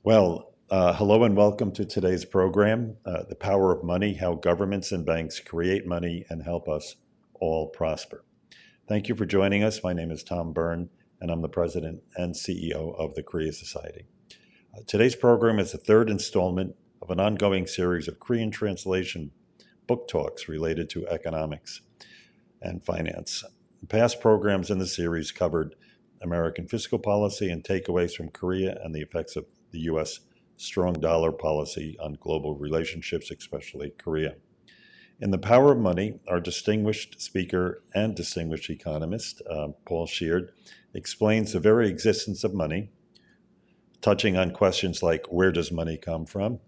Hello and welcome to today's program, The Power of Money, How Governments and Banks Create Money and Help Us All Prosper. Thank you for joining us. My name is Tom Byrne, and I'm the President and CEO of the Korea Society. Today's program is the third installment of an ongoing series of Korean translation book talks related to economics and finance. Past programs in the series covered American fiscal policy and takeaways from Korea and the effects of the U.S. strong dollar policy on global relationships, especially Korea. In The Power of Money, our distinguished speaker and distinguished economist, Paul Sheard, explains the very existence of money, touching on questions like where does money come from,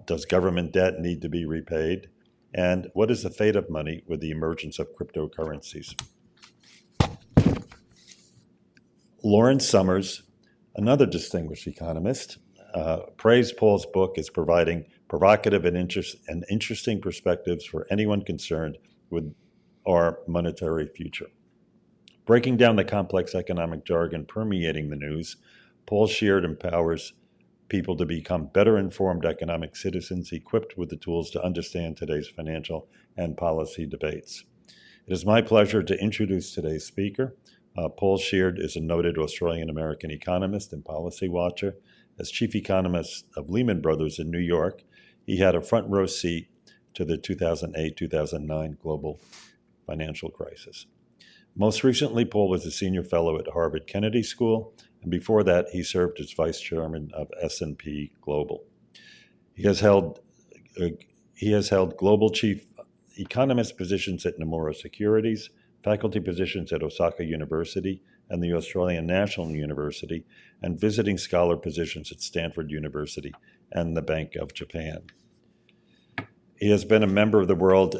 does government debt need to be repaid, and what is the fate of money with the emergence of cryptocurrencies. Lawrence Summers, another distinguished economist, praised Paul's book as providing provocative and interesting perspectives for anyone concerned with our monetary future. Breaking down the complex economic jargon permeating the news, Paul Sheard empowers people to become better informed economic citizens equipped with the tools to understand today's financial and policy debates. It is my pleasure to introduce today's speaker. Paul Sheard is a noted Australian-American economist and policy watcher. As chief economist of Lehman Brothers in New York, he had a front row seat to the 2008-2009 global financial crisis. Most recently, Paul was a senior fellow at Harvard Kennedy School, and before that, he served as vice chairman of S&P Global. He has held global chief economist positions at Nomura Securities, faculty positions at Osaka University and the Australian National University, and visiting scholar positions at Stanford University and the Bank of Japan. He has been a member of the World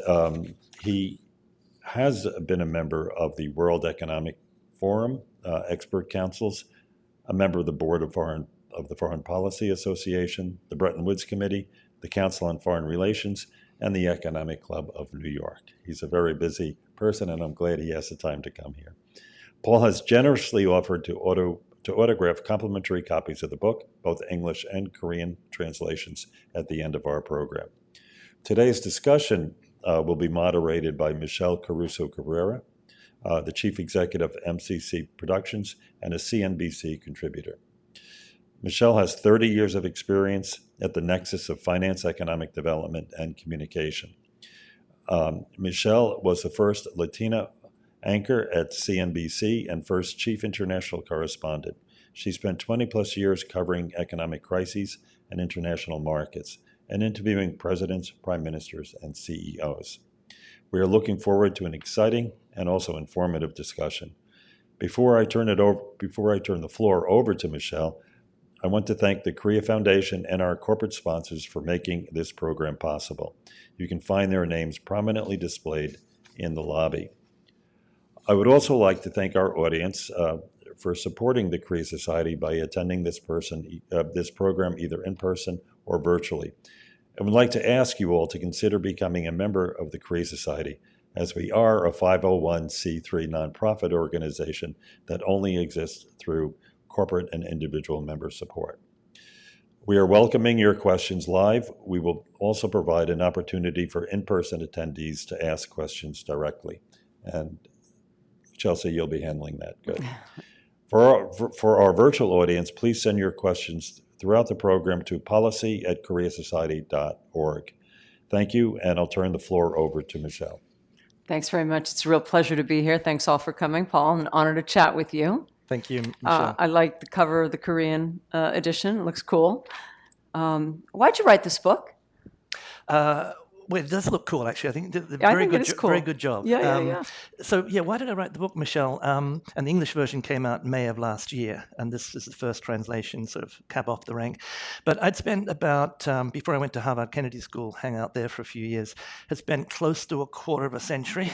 Economic Forum expert councils, a member of the board of the Foreign Policy Association, the Bretton Woods Committee, the Council on Foreign Relations, and the Economic Club of New York. He's a very busy person, and I'm glad he has the time to come here. Paul has generously offered to autograph complimentary copies of the book, both English and Korean translations, at the end of our program. Today's discussion will be moderated by Michelle Caruso-Cabrera, the chief executive of MCC Productions and a CNBC contributor. Michelle has 30 years of experience at the nexus of finance, economic development, and communication. Michelle was the first Latina anchor at CNBC and first chief international correspondent. She spent 20 plus years covering economic crises and international markets and interviewing presidents, prime ministers, and CEOs. We are looking forward to an exciting and also informative discussion. Before I turn the floor over to Michelle, I want to thank the Korea Foundation and our corporate sponsors for making this program possible. You can find their names prominently displayed in the lobby. I would also like to thank our audience for supporting the Korea Society by attending this program either in person or virtually. I would like to ask you all to consider becoming a member of the Korea Society, as we are a 501c3 nonprofit organization that only exists through corporate and individual member support. We are welcoming your questions live. We will also provide an opportunity for in-person attendees to ask questions directly. And Chelsea, you'll be handling that. Good. For our virtual audience, please send your questions throughout the program to policy@koreasociety.org. Thank you, and I'll turn the floor over to Michelle. Thanks very much. It's a real pleasure to be here. Thanks all for coming, Paul. An honor to chat with you. Thank you, Michelle. I like the cover of the Korean edition. It looks cool. Why'd you write this book? Well, it does look cool, actually. I think Very good job. Yeah. So, why did I write the book, Michelle? And the English version came out in May of last year, and this is the first translation, sort of cap off the rank. But I'd spent about, before I went to Harvard Kennedy School, hang out there for a few years, had spent close to a quarter of a century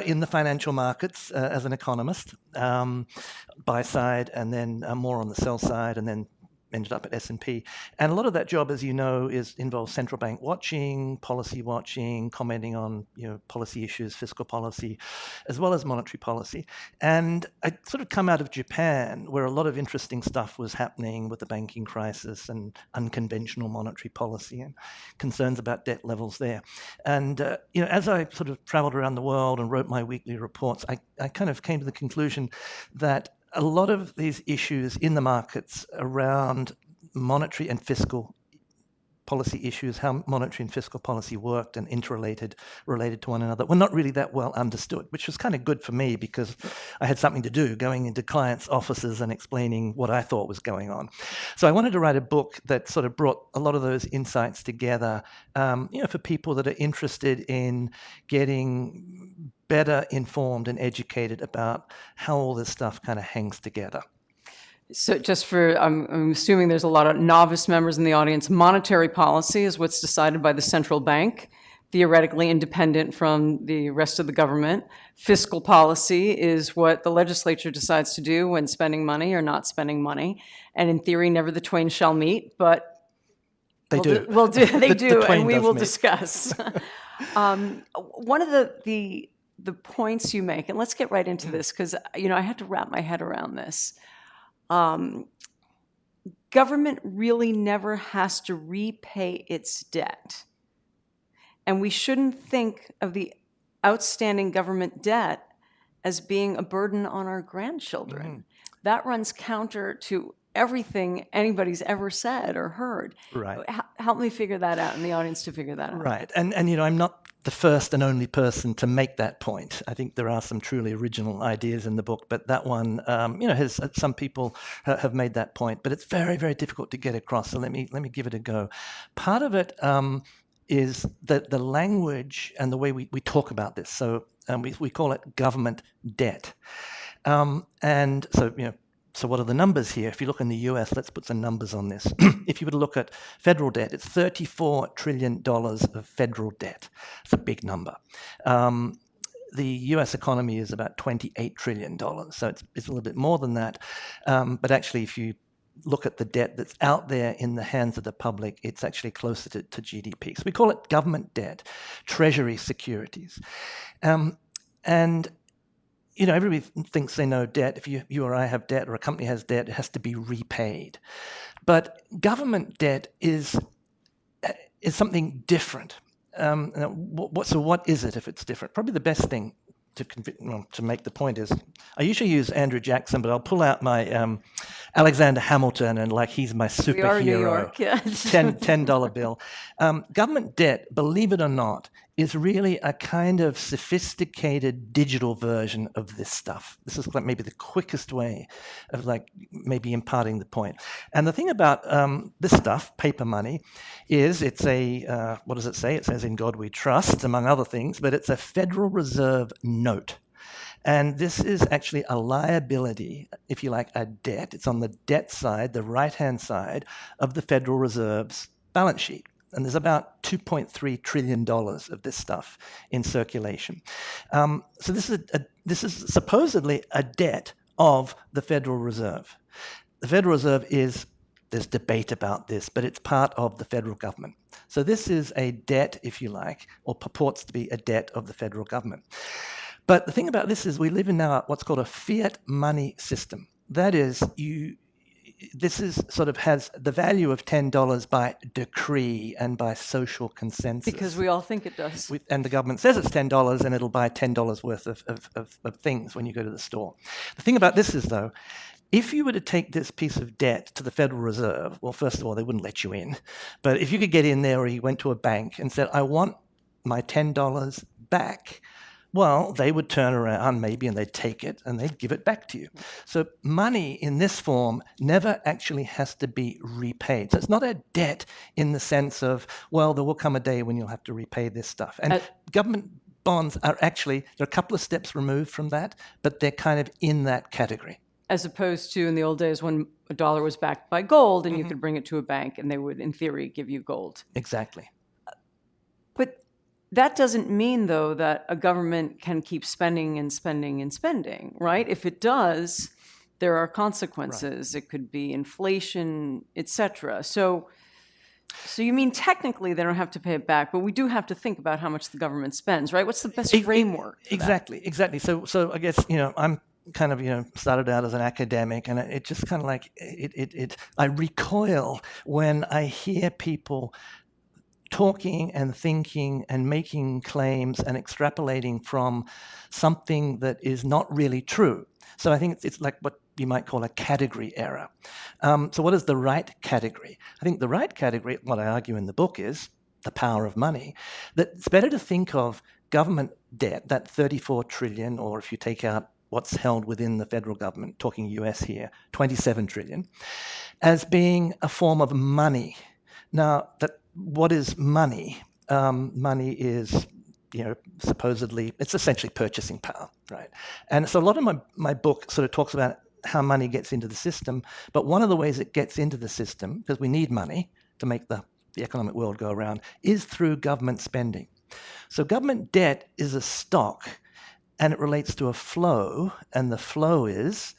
in the financial markets as an economist, buy side, and then more on the sell side, and then ended up at S&P. And a lot of that job, as you know, involves central bank watching, policy watching, commenting on policy issues, fiscal policy, as well as monetary policy. And I'd sort of come out of Japan, where a lot of interesting stuff was happening with the banking crisis and unconventional monetary policy and concerns about debt levels there. And as I sort of traveled around the world and wrote my weekly reports, I kind of came to the conclusion that a lot of these issues in the markets around monetary and fiscal policy issues, how monetary and fiscal policy worked and related to one another, were not really that well understood, which was kind of good for me because I had something to do, going into clients' offices and explaining what I thought was going on. So I wanted to write a book that sort of brought a lot of those insights together, for people that are interested in getting better informed and educated about how all this stuff kind of hangs together. So just I'm assuming there's a lot of novice members in the audience. Monetary policy is what's decided by the central bank, theoretically independent from the rest of the government. Fiscal policy is what the legislature decides to do when spending money or not spending money. And in theory, never the twain shall meet, but they do. They do, twain and we does will meet. Discuss. One of the points you make, and let's get right into this because I had to wrap my head around this. Government really never has to repay its debt. And we shouldn't think of the outstanding government debt as being a burden on our grandchildren. Mm-hmm. That runs counter to everything anybody's ever said or heard. Right. Help me figure that out, and the audience to figure that out. Right. And I'm not the first and only person to make that point. I think there are some truly original ideas in the book, but that one, has some people have made that point, but it's very, very difficult to get across. So let me give it a go. Part of it is that the language and the way we talk about this. So we call it government debt. And so what are the numbers here? If you look in the US, let's put some numbers on this. If you were to look at federal debt, it's $34 trillion of federal debt. It's a big number. The US economy is about $28 trillion, so it's a little bit more than that. But actually, if you look at the debt that's out there in the hands of the public, it's actually closer to GDP. So we call it government debt, treasury securities. And everybody thinks they know debt. If you or I have debt or a company has debt, it has to be repaid. But government debt is something different. So what is it if it's different? Probably the best thing to make the point is, I usually use Andrew Jackson, but I'll pull out my Alexander Hamilton and he's my superhero. We are in New York, yeah. $10 bill. Government debt, believe it or not, is really a kind of sophisticated digital version of this stuff. This is maybe the quickest way of maybe imparting the point. And the thing about this stuff, paper money, is it's a, what does it say? It says, "In God we trust," among other things, but it's a Federal Reserve note. And this is actually a liability, if you like, a debt. It's on the debt side, the right-hand side of the Federal Reserve's balance sheet. And there's about $2.3 trillion of this stuff in circulation. So this is supposedly a debt of the Federal Reserve. The Federal Reserve there's debate about this, but it's part of the federal government. So this is a debt, if you like, or purports to be a debt of the federal government. But the thing about this is we live in now what's called a fiat money system. That is, this has the value of $10 by decree and by social consensus. Because we all think it does. And the government says it's $10 and it'll buy $10 worth of things when you go to the store. The thing about this is, though, if you were to take this piece of debt to the Federal Reserve, well, first of all, they wouldn't let you in. But if you could get in there, or you went to a bank and said, "I want my $10 back," well, they would turn around maybe and they'd take it and they'd give it back to you. So money in this form never actually has to be repaid. So it's not a debt in the sense of, well, there will come a day when you'll have to repay this stuff. And government bonds are actually, they're a couple of steps removed from that, but they're kind of in that category. As opposed to in the old days when a dollar was backed by gold and you could bring it to a bank and they would, in theory, give you gold. Exactly. But that doesn't mean, though, that a government can keep spending and spending and spending, right? If it does, there are consequences. It could be inflation, etc. So you mean technically they don't have to pay it back, but we do have to think about how much the government spends, right? What's the best framework for that? Exactly. So I guess, I'm kind of, started out as an academic, and it just kind of like, I recoil when I hear people talking and thinking and making claims and extrapolating from something that is not really true. So I think it's like what you might call a category error. So what is the right category? I think the right category, what I argue in the book, is the power of money. That it's better to think of government debt, that 34 trillion, or if you take out what's held within the federal government, talking US here, 27 trillion, as being a form of money. Now, what is money? Money is, supposedly, it's essentially purchasing power, right? And so a lot of my book sort of talks about how money gets into the system, but one of the ways it gets into the system, because we need money to make the economic world go around, is through government spending. So government debt is a stock, and it relates to a flow, and the flow is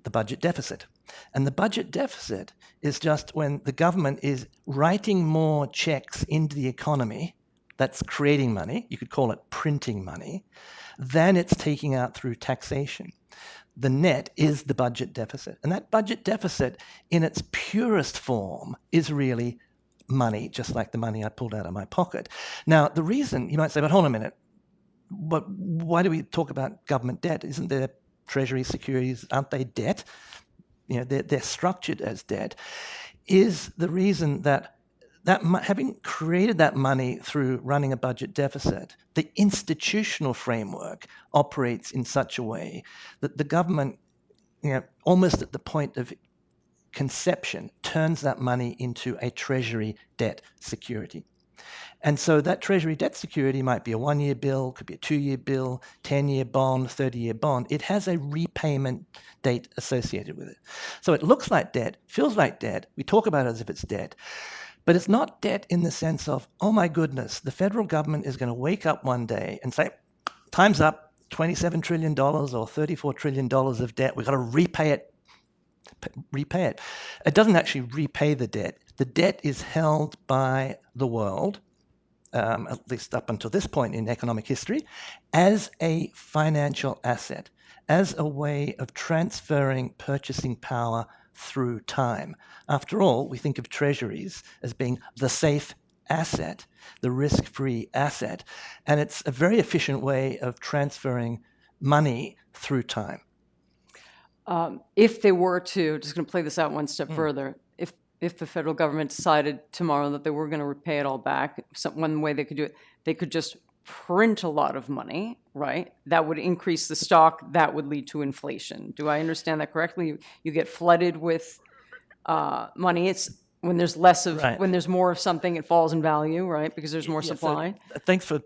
the budget deficit. And the budget deficit is just when the government is writing more checks into the economy, that's creating money, you could call it printing money, than it's taking out through taxation. The net is the budget deficit. And that budget deficit, in its purest form, is really money, just like the money I pulled out of my pocket. Now, the reason, you might say, but hold on a minute, but why do we talk about government debt? Isn't there treasury securities, aren't they debt? They're structured as debt, is the reason that having created that money through running a budget deficit, the institutional framework operates in such a way that the government, almost at the point of conception, turns that money into a treasury debt security. And so that treasury debt security might be a 1-year bill, could be a 2-year bill, 10-year bond, 30-year bond. It has a repayment date associated with it. So it looks like debt, feels like debt. We talk about it as if it's debt. But it's not debt in the sense of, oh my goodness, the federal government is going to wake up one day and say, time's up, $27 trillion or $34 trillion of debt. We've got to repay it. It doesn't actually repay the debt. The debt is held by the world, at least up until this point in economic history, as a financial asset, as a way of transferring purchasing power through time. After all, we think of treasuries as being the safe asset, the risk-free asset, and it's a very efficient way of transferring money through time. If they were to, just going to play this out one step further, if the federal government decided tomorrow that they were going to repay it all back, one way they could do it, they could just print a lot of money, right? That would increase the stock. That would lead to inflation. Do I understand that correctly? You get flooded with money. It's when there's less of, when there's more of something, it falls in value, right? Because there's more supply. So thanks for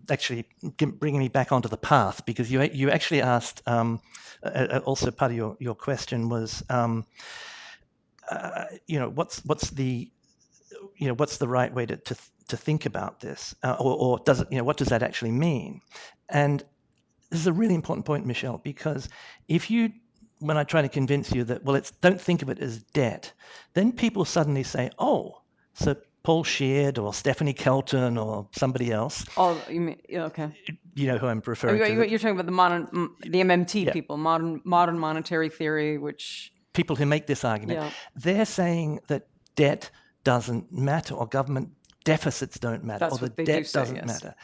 actually bringing me back onto the path, because you actually asked, also part of your question was, what's the right way to think about this, or does it, what does that actually mean? And this is a really important point, Michelle, because when I try to convince you that, don't think of it as debt, then people suddenly say, oh, so Paul Sheard or Stephanie Kelton or somebody else. Oh, you mean, okay. You know who I'm referring to. You're talking about the MMT people, modern monetary theory, which... People who make this argument, they're saying that debt doesn't matter, or government deficits don't matter, or the debt doesn't matter.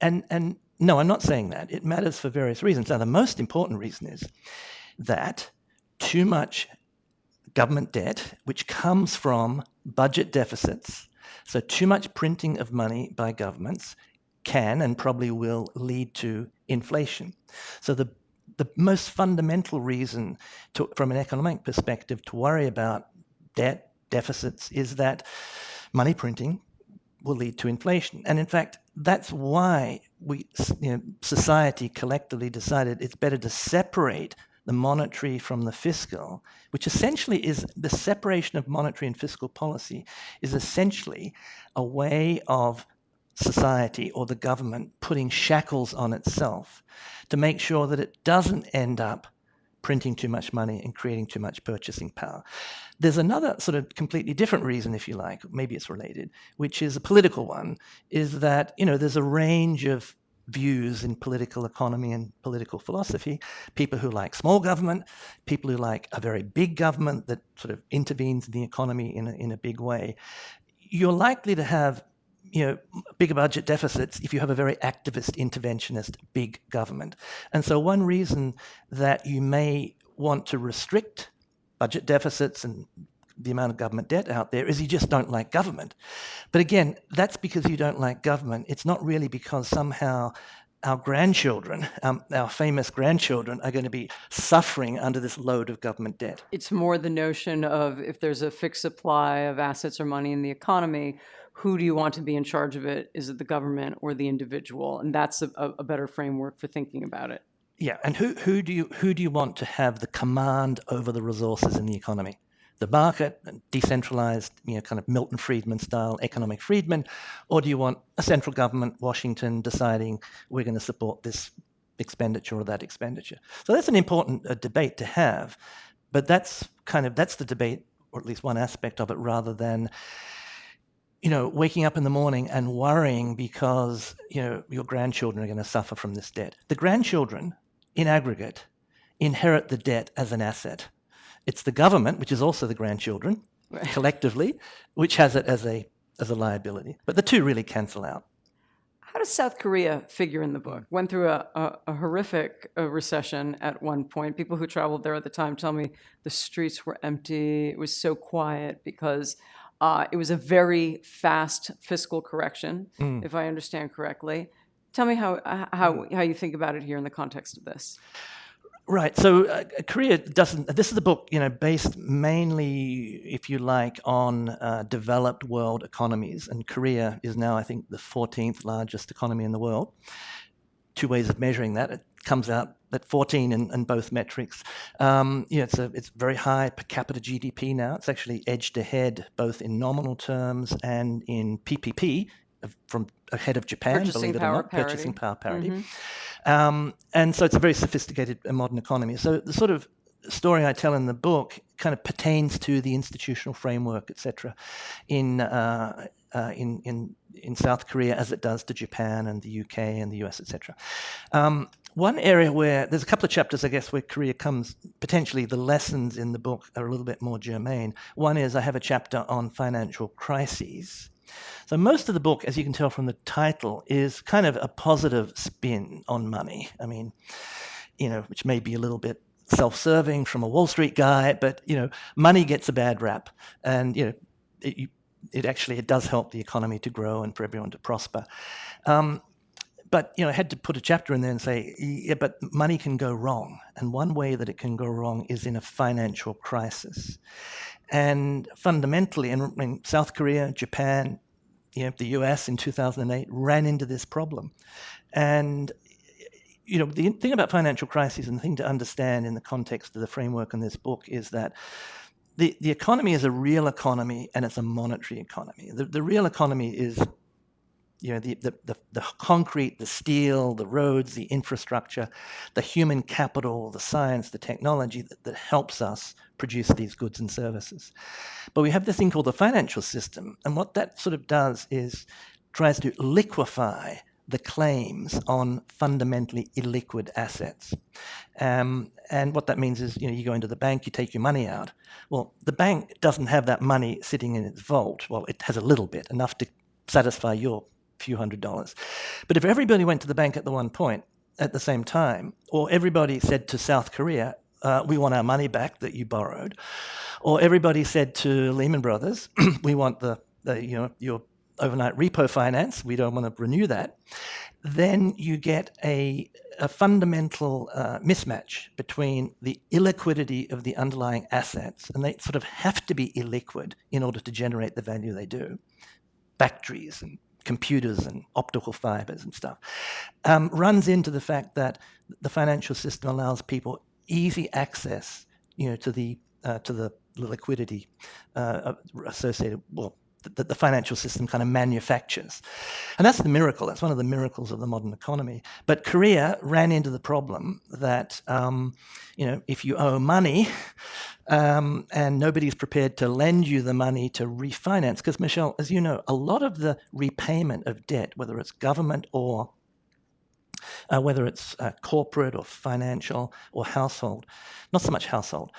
And no, I'm not saying that. It matters for various reasons. Now, the most important reason is that too much government debt, which comes from budget deficits, so too much printing of money by governments, can and probably will lead to inflation. So the most fundamental reason from an economic perspective to worry about debt deficits is that money printing will lead to inflation. And in fact, that's why society collectively decided it's better to separate the monetary from the fiscal, which essentially is the separation of monetary and fiscal policy is essentially a way of society or the government putting shackles on itself to make sure that it doesn't end up printing too much money and creating too much purchasing power. There's another sort of completely different reason, if you like, maybe it's related, which is a political one, is that, there's a range of views in political economy and political philosophy. People who like small government, people who like a very big government that sort of intervenes in the economy in a big way. You're likely to have bigger budget deficits if you have a very activist, interventionist, big government. And so one reason that you may want to restrict budget deficits and the amount of government debt out there is you just don't like government. But again, that's because you don't like government. It's not really because somehow our grandchildren, our famous grandchildren, are going to be suffering under this load of government debt. It's more the notion of if there's a fixed supply of assets or money in the economy, who do you want to be in charge of it? Is it the government or the individual? And that's a better framework for thinking about it. Yeah, and who do you want to have the command over the resources in the economy? The market, decentralized, kind of Milton Friedman style economic freedman, or do you want a central government, Washington, deciding we're going to support this expenditure or that expenditure? So that's an important debate to have, but that's the debate, or at least one aspect of it, rather than waking up in the morning and worrying because your grandchildren are going to suffer from this debt. The grandchildren, in aggregate, inherit the debt as an asset. It's the government, which is also the grandchildren, collectively, which has it as a liability. But the two really cancel out. How does South Korea figure in the book? Went through a horrific recession at one point. People who traveled there at the time tell me the streets were empty. It was so quiet because it was a very fast fiscal correction, if I understand correctly. Tell me how you think about it here in the context of this. Right. So Korea doesn't. This is a book, based mainly, if you like, on developed world economies, and Korea is now, I think, the 14th largest economy in the world. Two ways of measuring that. It comes out at 14 in both metrics. It's very high per capita GDP now. It's actually edged ahead both in nominal terms and in PPP, from ahead of Japan, believe it or not, purchasing power parity. Mm-hmm. And so it's a very sophisticated modern economy. So the sort of story I tell in the book kind of pertains to the institutional framework, etc., in South Korea as it does to Japan and the UK and the US, etc. One area where there's a couple of chapters, I guess, where Korea comes, potentially the lessons in the book are a little bit more germane. One is I have a chapter on financial crises. So most of the book, as you can tell from the title, is kind of a positive spin on money. I mean, which may be a little bit self-serving from a Wall Street guy, but, money gets a bad rap. And, it does help the economy to grow and for everyone to prosper. But, I had to put a chapter in there and say, yeah, but money can go wrong. And one way that it can go wrong is in a financial crisis. And fundamentally, in South Korea, Japan, the US in 2008 ran into this problem. And, the thing about financial crises and the thing to understand in the context of the framework in this book is that the economy is a real economy and it's a monetary economy. The real economy is the concrete, the steel, the roads, the infrastructure, the human capital, the science, the technology that helps us produce these goods and services. But we have this thing called the financial system, and what that sort of does is tries to liquefy the claims on fundamentally illiquid assets. And what that means is, you go into the bank, you take your money out. Well, the bank doesn't have that money sitting in its vault. Well, it has a little bit, enough to satisfy your few $100s. But if everybody went to the bank at the one point at the same time, or everybody said to South Korea, we want our money back that you borrowed, or everybody said to Lehman Brothers, we want your overnight repo finance, we don't want to renew that, then you get a fundamental mismatch between the illiquidity of the underlying assets, and they sort of have to be illiquid in order to generate the value they do. Factories and computers and optical fibers and stuff, runs into the fact that the financial system allows people easy access, to the liquidity associated, that the financial system kind of manufactures. And that's the miracle. That's one of the miracles of the modern economy. But Korea ran into the problem that, if you owe money and nobody's prepared to lend you the money to refinance, because Michelle, as you know, a lot of the repayment of debt, whether it's government or whether it's corporate or financial or household, not so much household,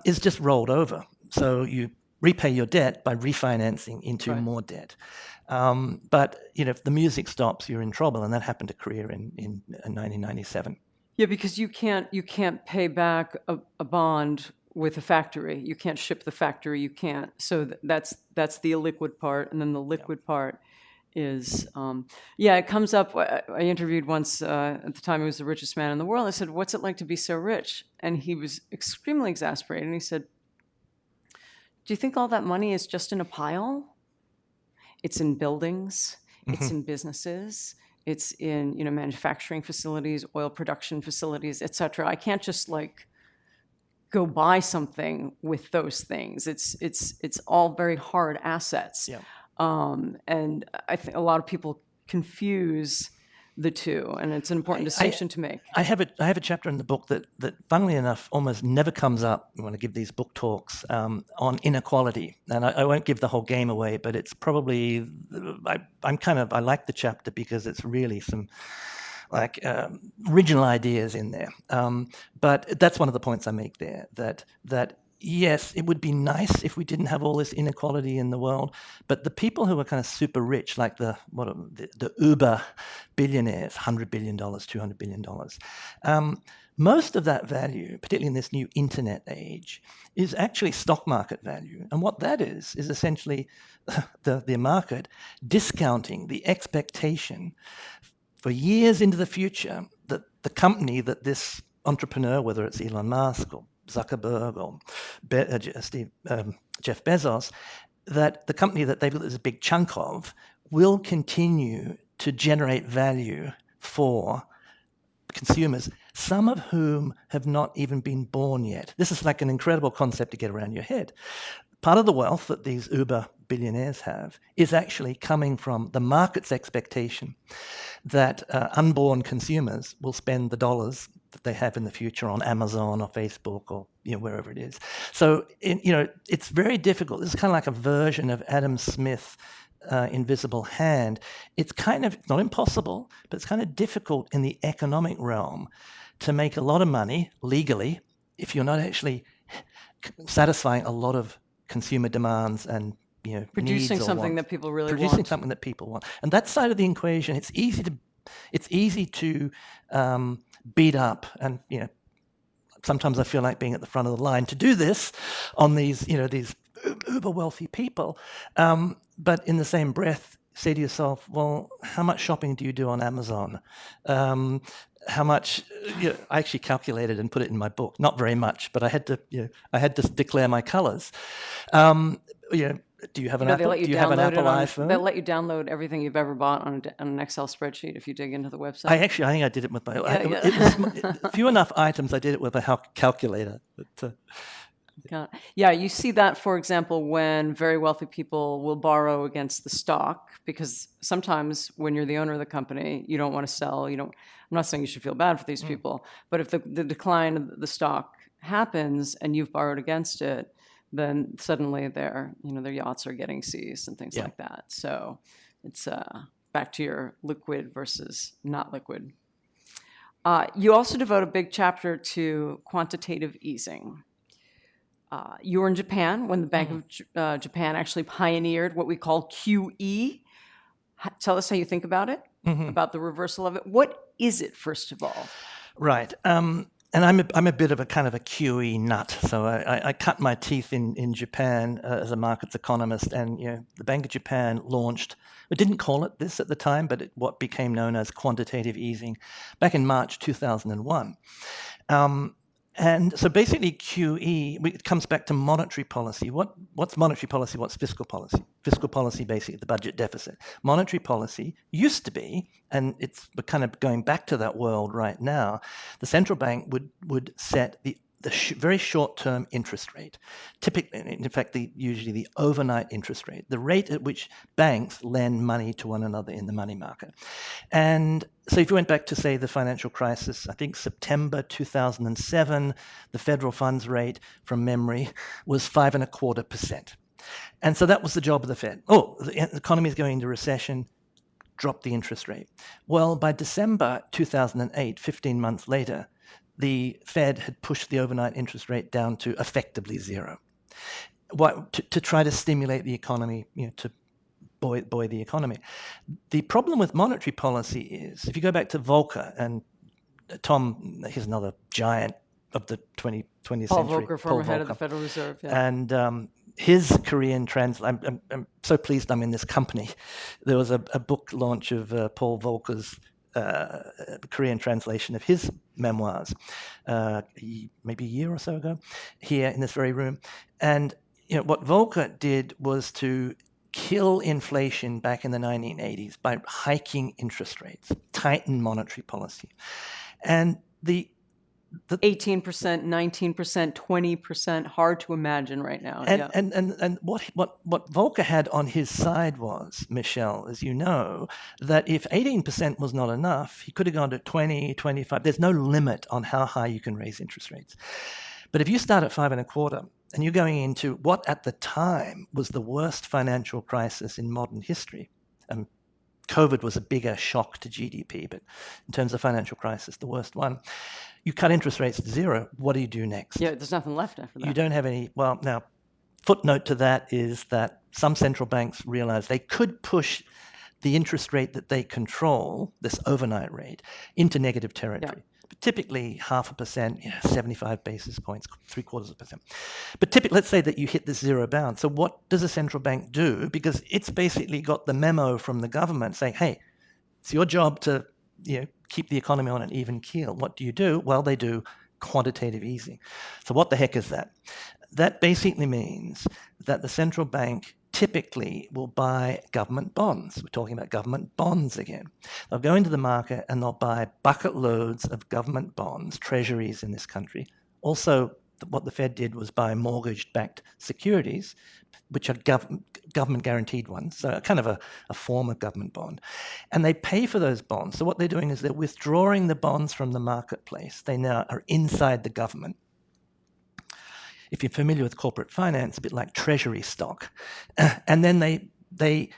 is just rolled over. So you repay your debt by refinancing into more debt. But if the music stops, you're in trouble, and that happened to Korea in 1997. Yeah, because you can't pay back a bond with a factory. You can't ship the factory. You can't. So that's the illiquid part, and then the liquid part is it comes up. I interviewed once at the time he was the richest man in the world. I said, "What's it like to be so rich?" And he was extremely exasperated. And he said, "Do you think all that money is just in a pile? It's in buildings. It's in businesses. It's in manufacturing facilities, oil production facilities, etc. I can't just go buy something with those things. It's all very hard assets." Yeah. And I think a lot of people confuse the two, and it's an important distinction to make. I have a chapter in the book that funnily enough, almost never comes up when I give these book talks on inequality. And I won't give the whole game away, but it's probably, I like the chapter because it's really some original ideas in there. But that's one of the points I make there, that yes, it would be nice if we didn't have all this inequality in the world, but the people who are kind of super rich, like the Uber billionaires, $100 billion, $200 billion, most of that value, particularly in this new internet age, is actually stock market value. And what that is essentially the market discounting the expectation for years into the future that the company that this entrepreneur, whether it's Elon Musk or Zuckerberg or Jeff Bezos, that the company that they've got this big chunk of will continue to generate value for consumers, some of whom have not even been born yet. This is like an incredible concept to get around your head. Part of the wealth that these Uber billionaires have is actually coming from the market's expectation that unborn consumers will spend the dollars that they have in the future on Amazon or Facebook or wherever it is. So it's very difficult. This is kind of like a version of Adam Smith's invisible hand. It's not impossible, but it's kind of difficult in the economic realm to make a lot of money legally if you're not actually satisfying a lot of consumer demands and producing needs or something wants. that people really producing want. something that people want. And that side of the equation, it's easy to beat up, and sometimes I feel like being at the front of the line to do this on these uber wealthy people, but in the same breath say to yourself, well, how much shopping do you do on Amazon? How much? I actually calculated and put it in my book. Not very much, but I had to declare my colors. Do you have an Apple? Do you have an Apple iPhone? They'll let you download everything you've ever bought on an Excel spreadsheet if you dig into the website. I think I did it with my. It was few enough items. I did it with a calculator. But, yeah, you see that, for example, when very wealthy people will borrow against the stock, because sometimes when you're the owner of the company, you don't want to sell. I'm not saying you should feel bad for these people, but if the decline of the stock happens and you've borrowed against it, then suddenly their yachts are getting seized and things like that. So it's back to your liquid versus not liquid. You also devote a big chapter to quantitative easing. You were in Japan when the Bank of Japan actually pioneered what we call QE. Tell us how you think about it, about the reversal of it. What is it, first of all? Right. And I'm a bit of a kind of a QE nut. So I cut my teeth in Japan as a markets economist, and the Bank of Japan launched. We didn't call it this at the time, but what became known as quantitative easing back in March 2001. And so basically QE, it comes back to monetary policy. What's monetary policy? What's fiscal policy? Fiscal policy, basically the budget deficit. Monetary policy used to be, and we're kind of going back to that world right now, the central bank would set the very short-term interest rate, typically, in fact, usually the overnight interest rate, the rate at which banks lend money to one another in the money market. And so if you went back to, say, the financial crisis, I think September 2007, the federal funds rate, from memory, was 5.25%. And so that was the job of the Fed. Oh, the economy is going into recession, drop the interest rate. Well, by December 2008, 15 months later, the Fed had pushed the overnight interest rate down to effectively zero, to try to stimulate the economy, to buoy the economy. The problem with monetary policy is, if you go back to Volcker, and Tom, here's another giant of the 20th century. Paul Volcker, former head of the Federal Reserve. Yeah. And his Korean translation, I'm so pleased I'm in this company. There was a book launch of Paul Volcker's Korean translation of his memoirs, maybe a year or so ago, here in this very room. And what Volcker did was to kill inflation back in the 1980s by hiking interest rates, tighten monetary policy. And the 18%, 19%, 20%, hard to imagine right now. And what Volcker had on his side was, Michelle, as you know, that if 18% was not enough, he could have gone to 20, 25. There's no limit on how high you can raise interest rates. But if you start at 5.25 and you're going into what at the time was the worst financial crisis in modern history, COVID was a bigger shock to GDP, but in terms of financial crisis, the worst one. You cut interest rates to zero. What do you do next? Yeah, there's nothing left after that. You don't have any. Well, now, footnote to that is that some central banks realize they could push the interest rate that they control, this overnight rate, into negative territory. Yeah. But typically 0.5%, 75 basis points, 0.75%. But typically, let's say that you hit this zero bound. So what does a central bank do? Because it's basically got the memo from the government saying, hey, it's your job to keep the economy on an even keel. What do you do? Well, they do quantitative easing. So what the heck is that? That basically means that the central bank typically will buy government bonds. We're talking about government bonds again. They'll go into the market and they'll buy bucket loads of government bonds, treasuries in this country. Also, what the Fed did was buy mortgage-backed securities, which are government-guaranteed ones, so kind of a form of government bond. And they pay for those bonds. So what they're doing is they're withdrawing the bonds from the marketplace. They now are inside the government. If you're familiar with corporate finance, a bit like treasury stock. And then they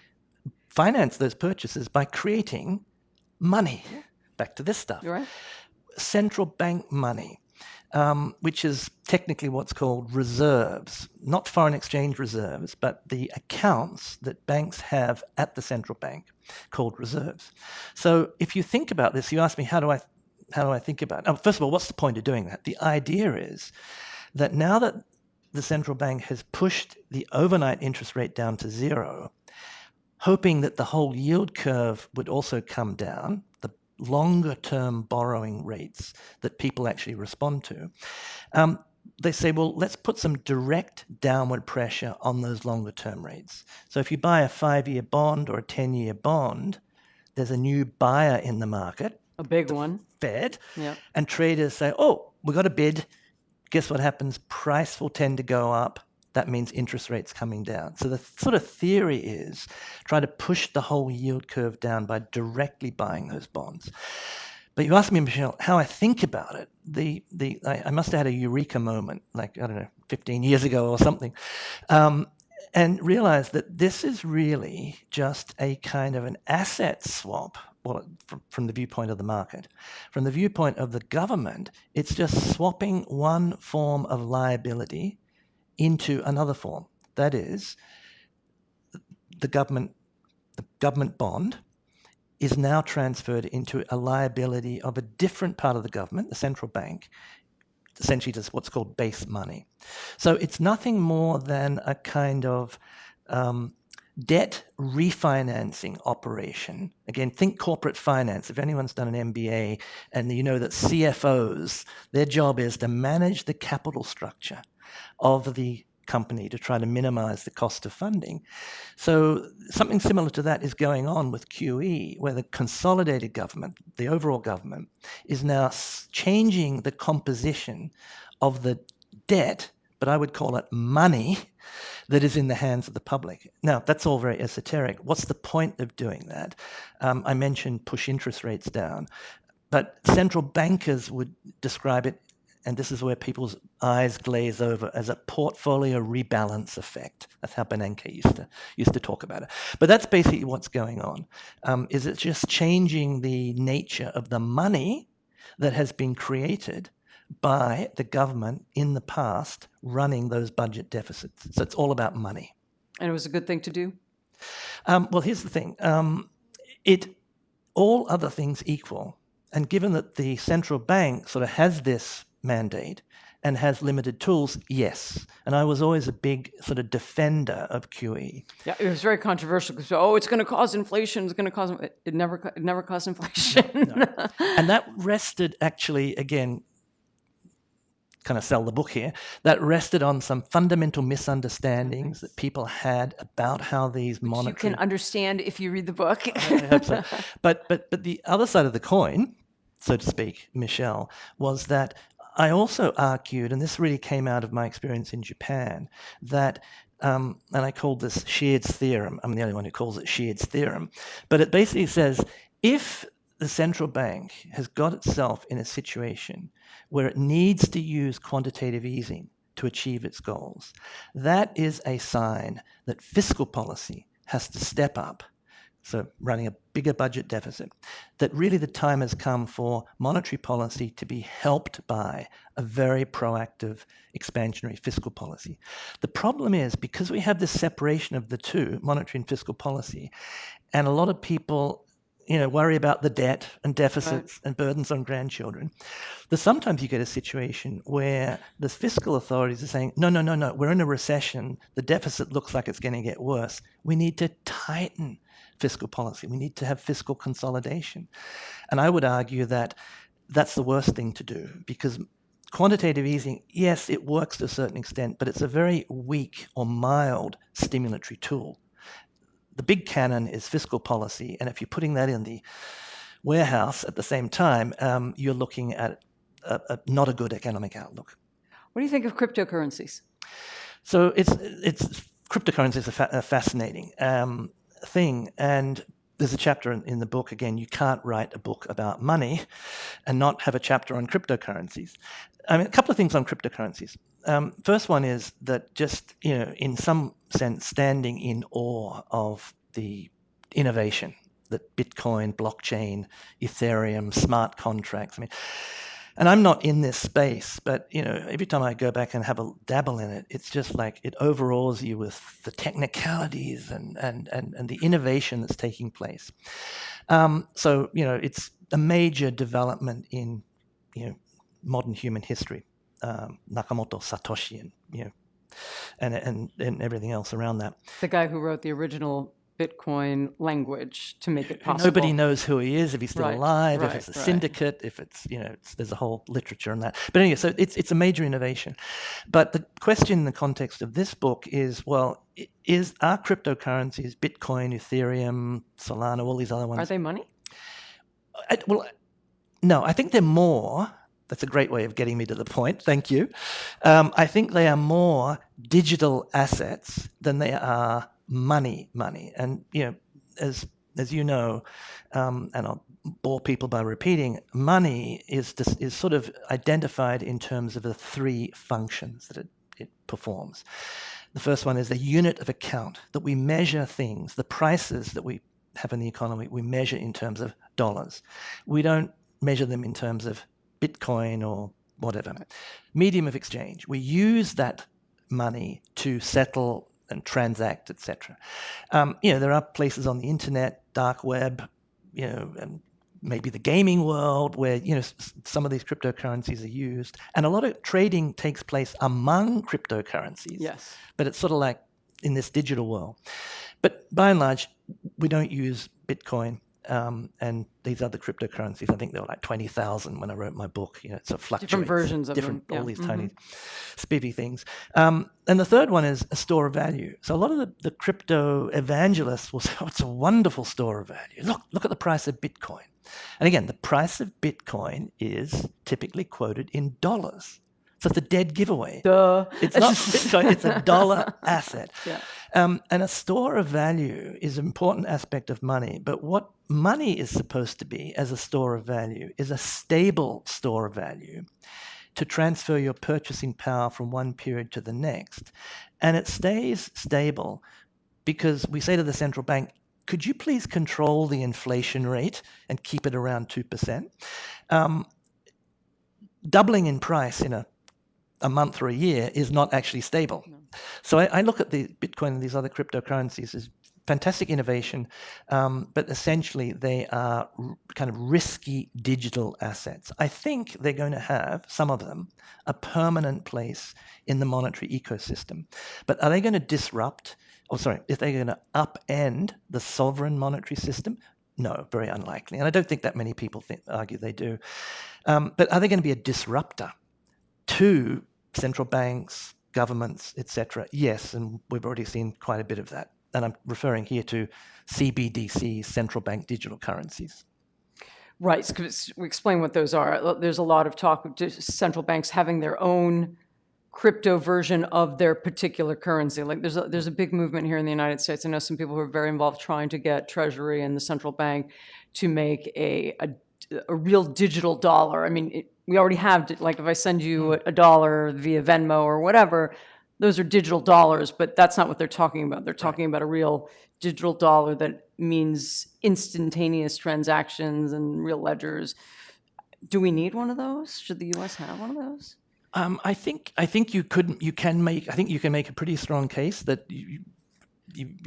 finance those purchases by creating money. Back to this stuff. You're right. Central bank money. Which is technically what's called reserves, not foreign exchange reserves, but the accounts that banks have at the central bank, called reserves. So if you think about this, you ask me, how do I think about it? Oh, first of all, what's the point of doing that? The idea is that now that the central bank has pushed the overnight interest rate down to zero, hoping that the whole yield curve would also come down, the longer-term borrowing rates that people actually respond to, they say, well, let's put some direct downward pressure on those longer-term rates. So if you buy a 5-year bond or a 10-year bond, there's a new buyer in the market. A big one. Fed. Yep. And traders say, oh, we got a bid. Guess what happens? Price will tend to go up. That means interest rates coming down. So the sort of theory is try to push the whole yield curve down by directly buying those bonds. But you asked me, Michelle, how I think about it. I must have had a eureka moment, 15 years ago or something, and realized that this is really just a kind of an asset swap. Well, from the viewpoint of the market. From the viewpoint of the government, it's just swapping one form of liability into another form. That is, the government bond is now transferred into a liability of a different part of the government, the central bank, essentially just what's called base money. So it's nothing more than a kind of debt refinancing operation. Again, think corporate finance. If anyone's done an MBA and you know that CFOs, their job is to manage the capital structure of the company to try to minimize the cost of funding. So something similar to that is going on with QE, where the consolidated government, the overall government, is now changing the composition of the debt, but I would call it money, that is in the hands of the public. Now, that's all very esoteric. What's the point of doing that? I mentioned push interest rates down, but central bankers would describe it, and this is where people's eyes glaze over, as a portfolio rebalance effect. That's how Bernanke used to talk about it. But that's basically what's going on. Is it's just changing the nature of the money that has been created by the government in the past running those budget deficits. So it's all about money. And it was a good thing to do? Well, here's the thing. All other things equal, and given that the central bank sort of has this mandate and has limited tools, yes. And I was always a big sort of defender of QE. Yeah, it was very controversial because, it's going to cause inflation. It's going to cause it never caused inflation. No. And that rested actually, again, kind of sell the book here, that rested on some fundamental misunderstandings that people had about how these monetary... You can understand if you read the book. I hope so. But the other side of the coin, so to speak, Michelle, was that I also argued, and this really came out of my experience in Japan, that, and I called this Sheard's theorem. I'm the only one who calls it Sheard's theorem. But it basically says, if the central bank has got itself in a situation where it needs to use quantitative easing to achieve its goals, that is a sign that fiscal policy has to step up. So running a bigger budget deficit, that really the time has come for monetary policy to be helped by a very proactive expansionary fiscal policy. The problem is, because we have this separation of the two, monetary and fiscal policy, and a lot of people worry about the debt and deficits and burdens on grandchildren, that sometimes you get a situation where the fiscal authorities are saying, no, we're in a recession, the deficit looks like it's going to get worse. We need to tighten fiscal policy. We need to have fiscal consolidation. And I would argue that that's the worst thing to do, because quantitative easing, yes, it works to a certain extent, but it's a very weak or mild stimulatory tool. The big cannon is fiscal policy, and if you're putting that in the warehouse at the same time, you're looking at not a good economic outlook. What do you think of cryptocurrencies? So cryptocurrencies are a fascinating thing, and there's a chapter in the book. Again, you can't write a book about money and not have a chapter on cryptocurrencies. I mean, a couple of things on cryptocurrencies. First one is that just, in some sense, standing in awe of the innovation that Bitcoin, blockchain, Ethereum, smart contracts. I mean, and I'm not in this space, but, every time I go back and have a dabble in it, it's just like it overawes you with the technicalities and the innovation that's taking place. So, it's a major development in, modern human history. Nakamoto Satoshi and everything else around that. The guy who wrote the original Bitcoin language to make it possible. Nobody knows who he is, if he's still alive, if it's a syndicate, if it's, there's a whole literature on that. But anyway, so it's a major innovation. But the question in the context of this book is, are cryptocurrencies, Bitcoin, Ethereum, Solana, all these other ones... Are they money? No, I think they're more... That's a great way of getting me to the point. Thank you. I think they are more digital assets than they are money. And, as you know, and I'll bore people by repeating, money is sort of identified in terms of the three functions that it performs. The first one is the unit of account, that we measure things, the prices that we have in the economy, we measure in terms of dollars. We don't measure them in terms of Bitcoin or whatever. Medium of exchange. We use that money to settle and transact, etc. There are places on the internet, dark web, and maybe the gaming world where, some of these cryptocurrencies are used. And a lot of trading takes place among cryptocurrencies. Yes. But it's sort of like in this digital world. But by and large, we don't use Bitcoin. And these other cryptocurrencies, I think there were like 20,000 when I wrote my book. It's a fluctuates. Different versions of them. All these tiny spiffy things. And the third one is a store of value. So a lot of the crypto evangelists will say, it's a wonderful store of value. Look at the price of Bitcoin. And again, the price of Bitcoin is typically quoted in dollars. So it's a dead giveaway. Duh. It's not. Sorry, it's a dollar asset. Yeah. And a store of value is an important aspect of money. But what money is supposed to be as a store of value is a stable store of value to transfer your purchasing power from one period to the next. And it stays stable because we say to the central bank, could you please control the inflation rate and keep it around 2%? Doubling in price in a month or a year is not actually stable. No. So I look at the Bitcoin and these other cryptocurrencies as fantastic innovation, but essentially they are kind of risky digital assets. I think they're going to have, some of them, a permanent place in the monetary ecosystem. But are they going to disrupt, if they're going to upend the sovereign monetary system? No, very unlikely. And I don't think that many people argue they do. But are they going to be a disruptor to central banks, governments, etc.? Yes, and we've already seen quite a bit of that. And I'm referring here to CBDCs, central bank digital currencies. Right, because we explain what those are. There's a lot of talk of central banks having their own crypto version of their particular currency. Like there's a big movement here in the United States. I know some people who are very involved trying to get Treasury and the central bank to make a real digital dollar. I mean, we already have, like if I send you a dollar via Venmo or whatever, those are digital dollars, but that's not what they're talking about. They're talking about a real digital dollar that means instantaneous transactions and real ledgers. Do we need one of those? Should the U.S. have one of those? I think you can make a pretty strong case that you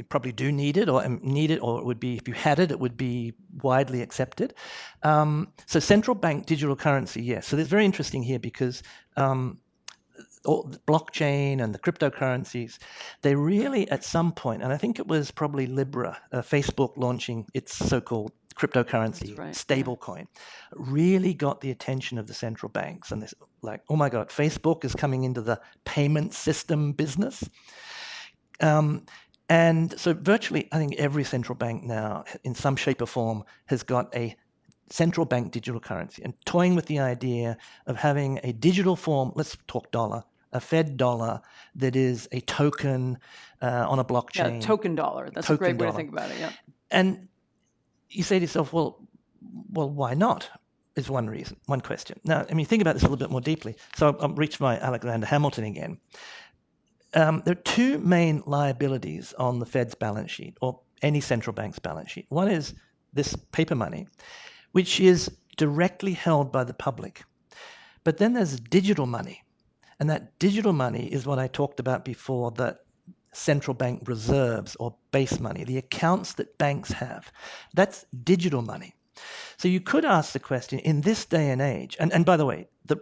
probably do need it, or it would be, if you had it, it would be widely accepted. So central bank digital currency, yes. So it's very interesting here because the blockchain and the cryptocurrencies, they really at some point, and I think it was probably Libra, Facebook launching its so-called cryptocurrency stablecoin, really got the attention of the central banks. And they're like, oh my God, Facebook is coming into the payment system business. And so virtually, I think every central bank now, in some shape or form, has got a central bank digital currency and toying with the idea of having a digital form, let's talk dollar, a Fed dollar that is a token on a blockchain. Yeah, token dollar. That's a great way to think about it, yeah. And you say to yourself, well, why not? Is one reason, one question. Now, I mean, think about this a little bit more deeply. So I'll reach my Alexander Hamilton again. There are two main liabilities on the Fed's balance sheet, or any central bank's balance sheet. One is this paper money, which is directly held by the public. But then there's digital money. And that digital money is what I talked about before, the central bank reserves or base money, the accounts that banks have. That's digital money. So you could ask the question, in this day and age, and by the way, the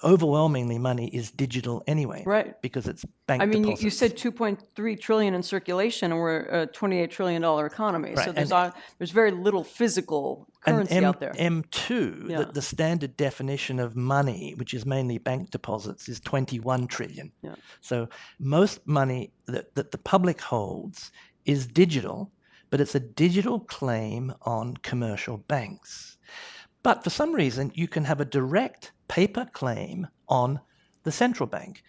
overwhelmingly money is digital anyway, right? Because it's bank deposits. deposits. You said 2.3 trillion in circulation, and we're a $28 trillion economy. Right. So there's very little physical currency out there. M2, the standard definition of money, which is mainly bank deposits, is 21 trillion. Yeah. So most money that the public holds is digital, but it's a digital claim on commercial banks. But for some reason, you can have a direct paper claim on the central bank.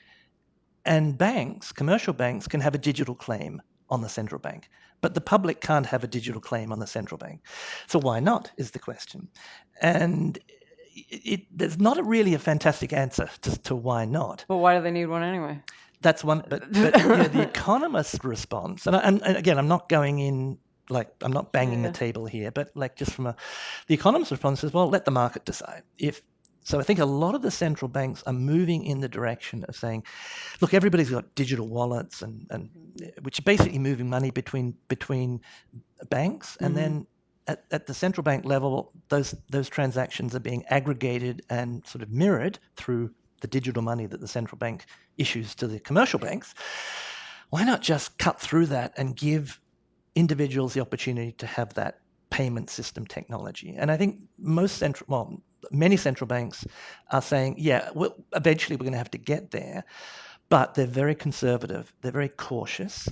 And banks, commercial banks, can have a digital claim on the central bank. But the public can't have a digital claim on the central bank. So why not, is the question. And there's not really a fantastic answer to why not. Well, why do they need one anyway? That's one. But the economist response, and again, I'm not going in, like, I'm not banging the table here, but like just from the economist response is, well, let the market decide. So I think a lot of the central banks are moving in the direction of saying, look, everybody's got digital wallets, and which are basically moving money between banks, and then at the central bank level, those transactions are being aggregated and sort of mirrored through the digital money that the central bank issues to the commercial banks. Why not just cut through that and give individuals the opportunity to have that payment system technology? And I think many central banks are saying, yeah, well, eventually we're going to have to get there. but they're very conservative, they're very cautious,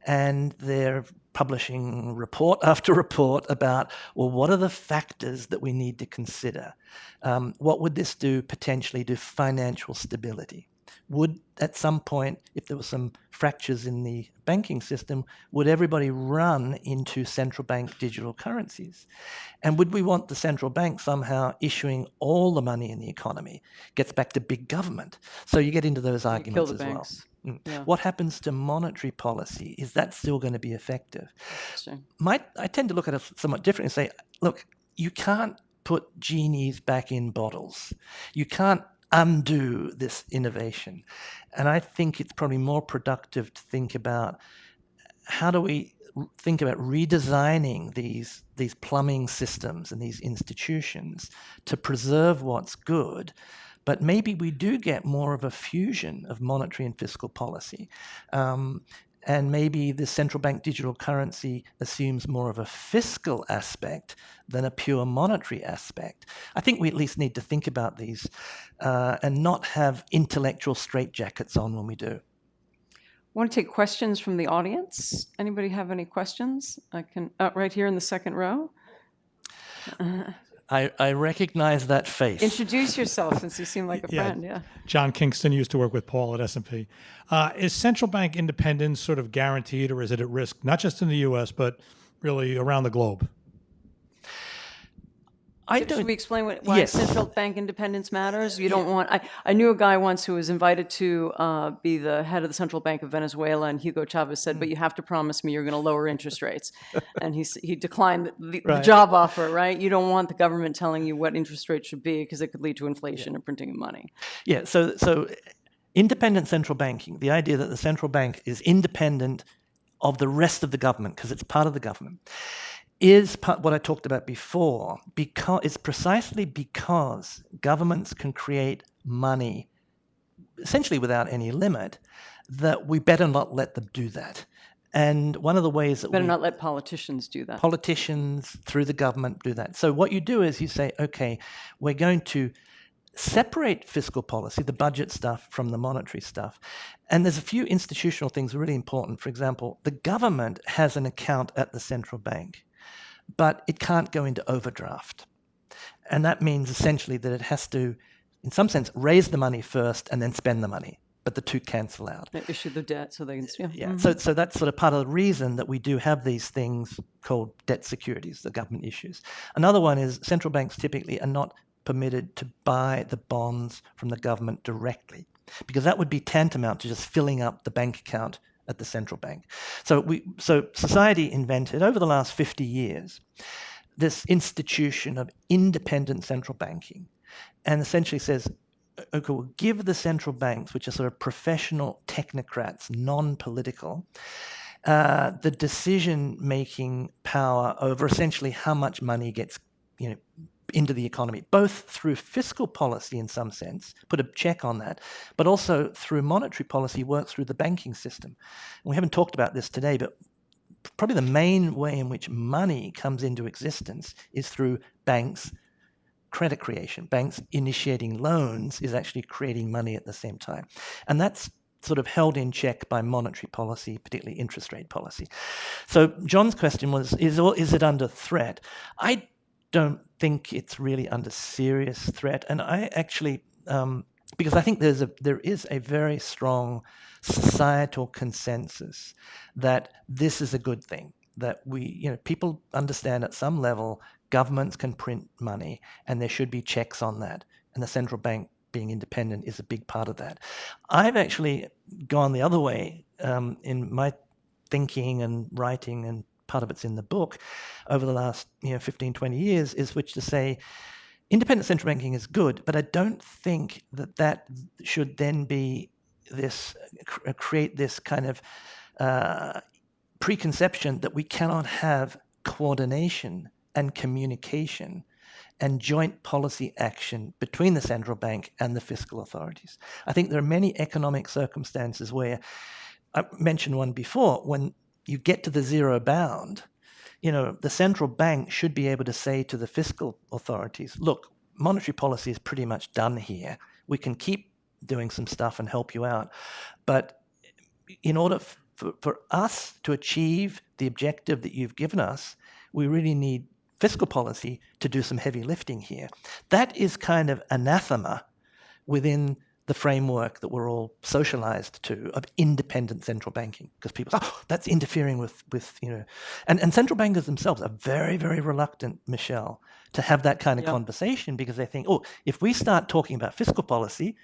and they're publishing report after report about, well, what are the factors that we need to consider? What would this do potentially to financial stability? Would, at some point, if there were some fractures in the banking system, would everybody run into central bank digital currencies? And would we want the central bank somehow issuing all the money in the economy? Gets back to big government. So you get into those arguments kill the as banks. well. Yeah. What happens to monetary policy? Is that still going to be effective? I tend to look at it somewhat differently and say, look, you can't put genies back in bottles. You can't undo this innovation. And I think it's probably more productive to think about how do we think about redesigning these plumbing systems and these institutions to preserve what's good, but maybe we do get more of a fusion of monetary and fiscal policy. And maybe the central bank digital currency assumes more of a fiscal aspect than a pure monetary aspect. I think we at least need to think about these and not have intellectual straitjackets on when we do. I want to take questions from the audience. Anybody have any questions? I can, right here in the second row. I recognize that face. Introduce yourself, since you seem like a friend. Yeah. John Kingston used to work with Paul at S&P. Is central bank independence sort of guaranteed, or is it at risk, not just in the U.S., but really around the globe? Should we explain why central bank independence matters? You don't want. I knew a guy once who was invited to be the head of the Central Bank of Venezuela, and Hugo Chavez said, "But you have to promise me you're going to lower interest rates." And he declined the job offer. Right? You don't want the government telling you what interest rates should be because it could lead to inflation and printing of money. Yeah. So independent central banking, the idea that the central bank is independent of the rest of the government because it's part of the government, is what I talked about before. It's precisely because governments can create money essentially without any limit that we better not let them do that. And one of the ways that better not let politicians do that. Politicians through the government do that. So what you do is you say, okay, we're going to separate fiscal policy, the budget stuff, from the monetary stuff. And there's a few institutional things really important. For example, the government has an account at the central bank, but it can't go into overdraft. And that means essentially that it has to, in some sense, raise the money first and then spend the money. But the two cancel out. They issue the debt so they can... Yeah. Mm-hmm. So that's sort of part of the reason that we do have these things called debt securities, the government issues. Another one is central banks typically are not permitted to buy the bonds from the government directly, because that would be tantamount to just filling up the bank account at the central bank. So society invented, over the last 50 years, this institution of independent central banking, and essentially says, okay, we'll give the central banks, which are sort of professional technocrats, non-political, the decision-making power over essentially how much money gets, into the economy, both through fiscal policy in some sense, put a check on that, but also through monetary policy, work through the banking system. And we haven't talked about this today, but probably the main way in which money comes into existence is through banks' credit creation. Banks initiating loans is actually creating money at the same time. And that's sort of held in check by monetary policy, particularly interest rate policy. So John's question was, is it under threat? I don't think it's really under serious threat. And I actually, because I think there is a very strong societal consensus that this is a good thing, that people understand at some level governments can print money and there should be checks on that. And the central bank being independent is a big part of that. I've actually gone the other way in my thinking and writing, and part of it's in the book, over the last 15, 20 years, is which to say independent central banking is good, but I don't think that should then be this, create this kind of preconception that we cannot have coordination and communication and joint policy action between the central bank and the fiscal authorities. I think there are many economic circumstances where, I mentioned one before, when you get to the zero bound, the central bank should be able to say to the fiscal authorities, look, monetary policy is pretty much done here. We can keep doing some stuff and help you out. But in order for us to achieve the objective that you've given us, we really need fiscal policy to do some heavy lifting here. That is kind of anathema within the framework that we're all socialized to of independent central banking, because people say, oh, that's interfering with and central bankers themselves are very, very reluctant, Michelle, to have that kind of conversation, because they think, oh, if we start talking about fiscal policy,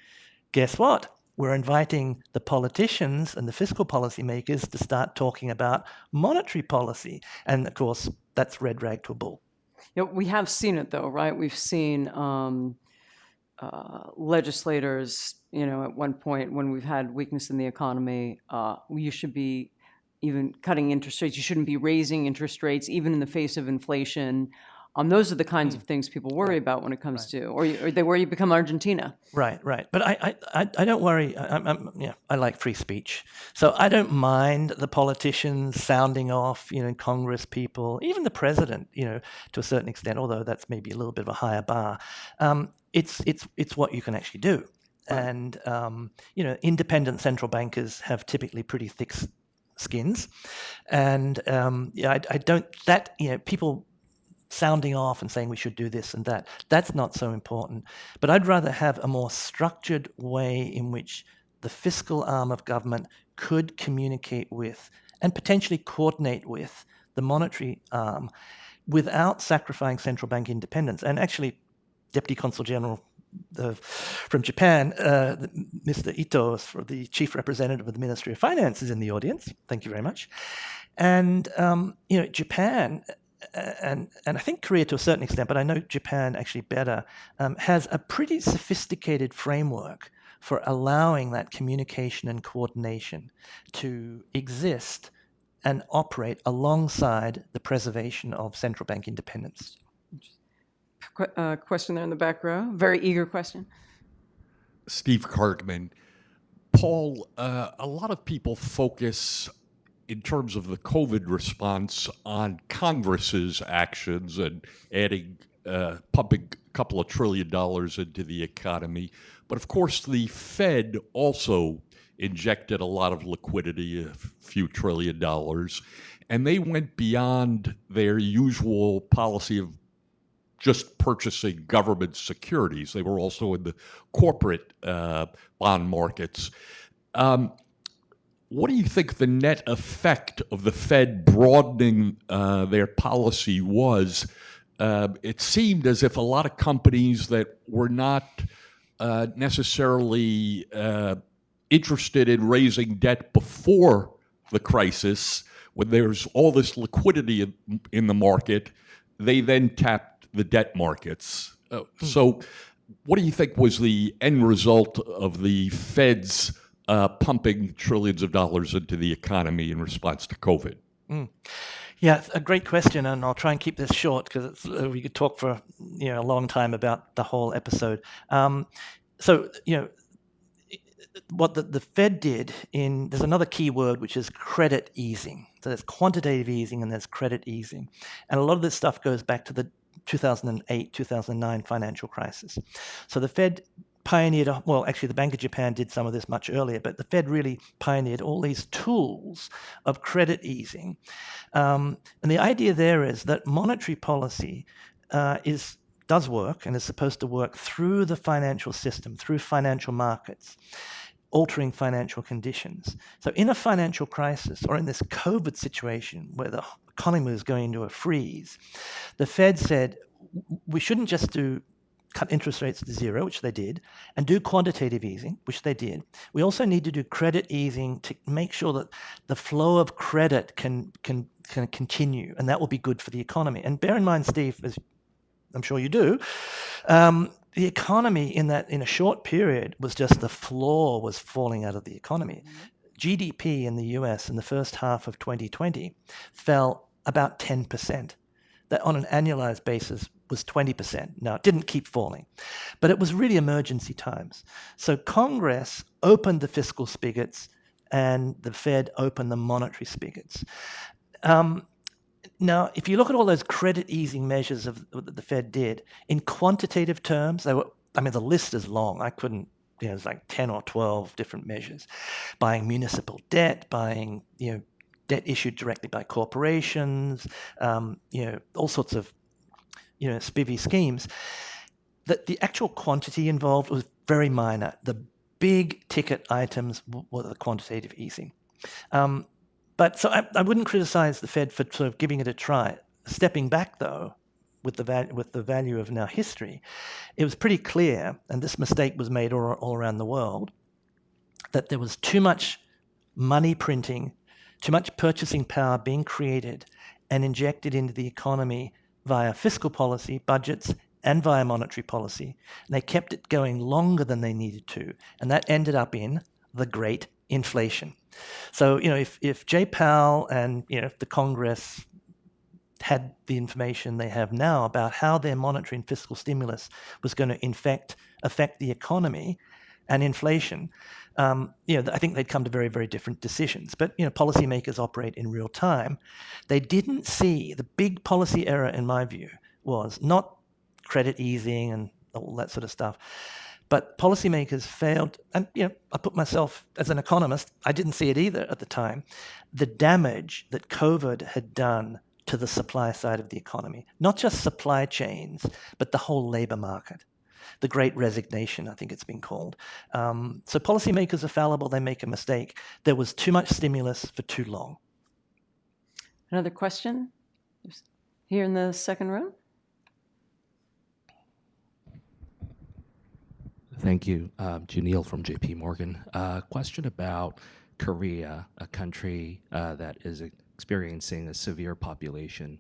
guess what? We're inviting the politicians and the fiscal policy makers to start talking about monetary policy. And of course, that's red rag to a bull. We have seen it though, right? We've seen legislators, at one point when we've had weakness in the economy, you should be even cutting interest rates. You shouldn't be raising interest rates, even in the face of inflation. Those are the kinds of things people worry about when it comes to, or they worry you become Argentina. Right. But I don't worry. I like free speech, so I don't mind the politicians sounding off, Congress people, even the president, to a certain extent. Although that's maybe a little bit of a higher bar. It's what you can actually do, and independent central bankers have typically pretty thick skins, and I don't people sounding off and saying we should do this and that, that's not so important. But I'd rather have a more structured way in which the fiscal arm of government could communicate with and potentially coordinate with the monetary arm without sacrificing central bank independence. And actually, Deputy Consul General from Japan, Mr. Ito, the Chief Representative of the Ministry of Finance, is in the audience. Thank you very much. And, Japan, and I think Korea to a certain extent, but I know Japan actually better, has a pretty sophisticated framework for allowing that communication and coordination to exist and operate alongside the preservation of central bank independence. Question there in the back row. Very eager question. Steve Cartman. Paul, a lot of people focus in terms of the COVID response on Congress's actions and adding, pumping a couple of $1 trillion into the economy. But of course, the Fed also injected a lot of liquidity, a few $1 trillion, and they went beyond their usual policy of just purchasing government securities. They were also in the corporate bond markets. What do you think the net effect of the Fed broadening their policy was? It seemed as if a lot of companies that were not necessarily interested in raising debt before the crisis, when there's all this liquidity in the market, they then tapped the debt markets. So what do you think was the end result of the Fed's pumping trillions of dollars into the economy in response to COVID? Yeah, it's a great question, and I'll try and keep this short because we could talk for a long time about the whole episode. What the Fed did there's another key word, which is credit easing. So there's quantitative easing and there's credit easing. And a lot of this stuff goes back to the 2008, 2009 financial crisis. So the Fed pioneered, actually the Bank of Japan did some of this much earlier, but the Fed really pioneered all these tools of credit easing. And the idea there is that monetary policy does work and is supposed to work through the financial system, through financial markets, altering financial conditions. So in a financial crisis or in this COVID situation where the economy was going into a freeze, the Fed said we shouldn't just cut interest rates to zero, which they did, and do quantitative easing, which they did. We also need to do credit easing to make sure that the flow of credit can continue, and that will be good for the economy. And bear in mind, Steve, as I'm sure you do, the economy in a short period was just the floor was falling out of the economy. GDP in the US in the first half of 2020 fell about 10%. That on an annualized basis was 20%. Now, it didn't keep falling, but it was really emergency times. So Congress opened the fiscal spigots and the Fed opened the monetary spigots. Now, if you look at all those credit easing measures that the Fed did, in quantitative terms, the list is long. I couldn't there's like 10 or 12 different measures. Buying municipal debt, buying, debt issued directly by corporations, all sorts of, spivvy schemes. The actual quantity involved was very minor. The big ticket items were the quantitative easing. But so I wouldn't criticize the Fed for sort of giving it a try. Stepping back, though, with the value of now history, it was pretty clear, and this mistake was made all around the world, that there was too much money printing, too much purchasing power being created and injected into the economy via fiscal policy, budgets, and via monetary policy. And they kept it going longer than they needed to, and that ended up in the Great Inflation. So, if Jay Powell and, the Congress had the information they have now about how their monetary and fiscal stimulus was going to affect the economy and inflation, I think they'd come to very, very different decisions. But, policymakers operate in real time. They didn't see the big policy error, in my view, was not credit easing and all that sort of stuff, but policymakers failed, and I put myself as an economist, I didn't see it either at the time, the damage that COVID had done to the supply side of the economy, not just supply chains, but the whole labor market. The Great Resignation, I think it's been called. So policymakers are fallible, they make a mistake. There was too much stimulus for too long. Another question? Here in the second row. Thank you. Janelle from JP Morgan. Question about Korea, a country that is experiencing a severe population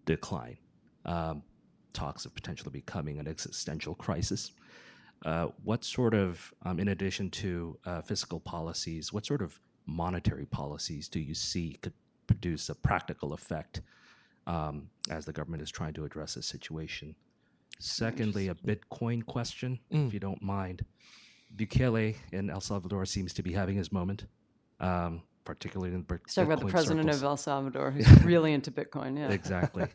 decline. Talks of potentially becoming an existential crisis. What sort of, in addition to fiscal policies, what sort of monetary policies do you see could produce a practical effect as the government is trying to address this situation? Secondly, a Bitcoin question, if you don't mind. Bukele in El Salvador seems to be having his moment, particularly in Bitcoin Let's talk about the president circles. of El Salvador, who's really into Bitcoin. Yeah. Exactly.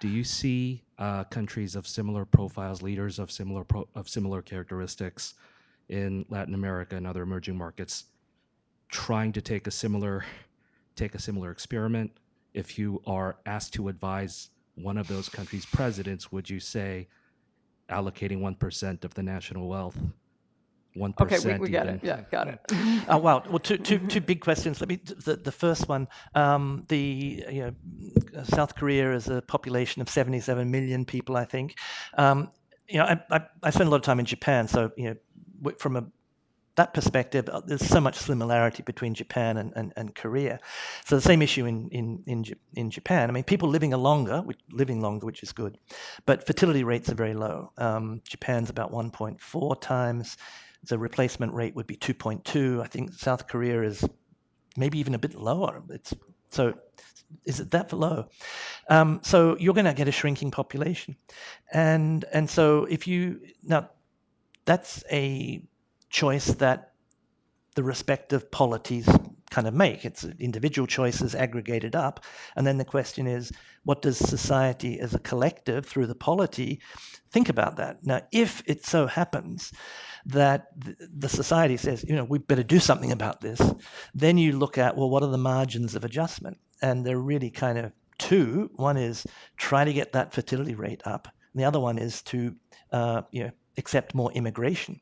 Do you see countries of similar profiles, leaders of similar characteristics in Latin America and other emerging markets trying to take a similar experiment? If you are asked to advise one of those countries' presidents, would you say allocating 1% of the national wealth? 1%. Okay, we got it. Yeah, got it. Oh, wow. Well, two big questions. Let me the first one. South Korea is a population of 77 million people, I think. I spend a lot of time in Japan, so from that perspective, there's so much similarity between Japan and Korea. So the same issue in Japan. I mean, people living longer, which is good, but fertility rates are very low. Japan's about 1.4 times. The replacement rate would be 2.2. I think South Korea is maybe even a bit lower. Is it that low? So you're going to get a shrinking population, and so that's a choice that the respective polities kind of make. It's individual choices aggregated up, and then the question is, what does society as a collective through the polity think about that? Now, if it so happens that the society says, we better do something about this, then you look at, well, what are the margins of adjustment? And they're really kind of two. One is try to get that fertility rate up, and the other one is to accept more immigration.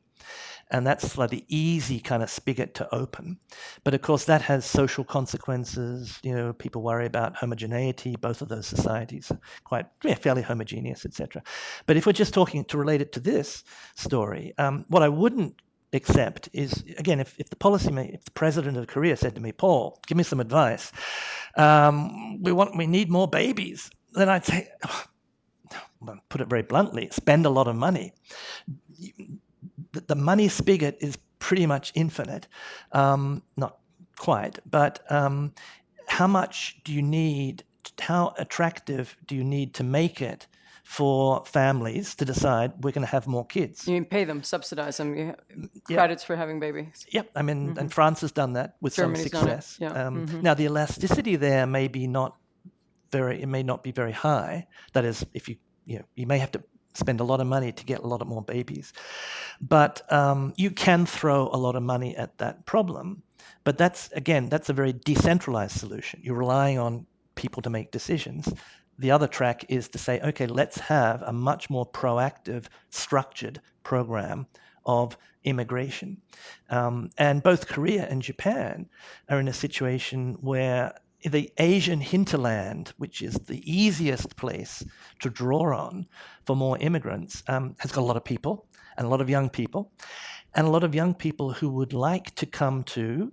And that's like the easy kind of spigot to open. But of course, that has social consequences. People worry about homogeneity. Both of those societies are fairly homogeneous, etc. But if we're just talking to relate it to this story, what I wouldn't accept is, again, if the president of Korea said to me, Paul, give me some advice. We need more babies. Then I'd say, put it very bluntly, spend a lot of money. The money spigot is pretty much infinite, not quite, but how much do you need, how attractive do you need to make it for families to decide we're going to have more kids? You pay them, subsidize them, credits for having babies. Yep, I mean, and France has done that with Germany's some success. done it. Now, the elasticity there may not be very high. That is, if you may have to spend a lot of money to get a lot of more babies. But you can throw a lot of money at that problem. But that's a very decentralized solution. You're relying on people to make decisions. The other track is to say, okay, let's have a much more proactive, structured program of immigration. And both Korea and Japan are in a situation where the Asian hinterland, which is the easiest place to draw on for more immigrants, has got a lot of people and a lot of young people, and a lot of young people who would like to come to,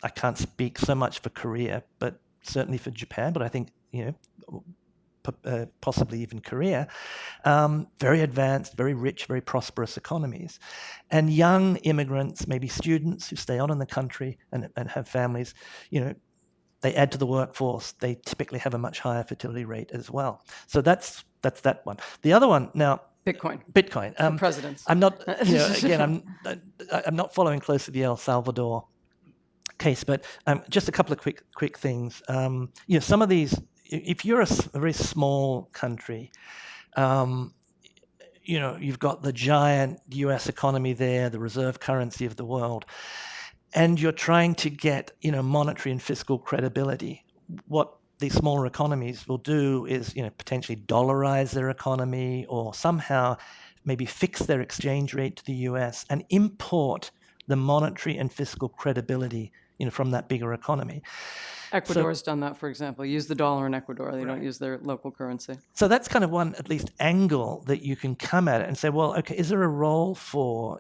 I can't speak so much for Korea, but certainly for Japan, but I think, possibly even Korea, very advanced, very rich, very prosperous economies. And young immigrants, maybe students who stay on in the country and have families, they add to the workforce. They typically have a much higher fertility rate as well. So that's that one. The other one now, Bitcoin. Bitcoin. Presidents. I'm not, again, I'm not following closely the El Salvador case, but just a couple of quick things. Some of these, if you're a very small country, you've got the giant U.S. economy there, the reserve currency of the world, and you're trying to get, monetary and fiscal credibility. What these smaller economies will do is, potentially dollarize their economy or somehow maybe fix their exchange rate to the U.S. and import the monetary and fiscal credibility, from that bigger economy. Ecuador's done that, for example. Use the dollar in Ecuador. They don't use their local currency. So that's kind of one, at least, angle that you can come at it and say, well, okay, is there a role for,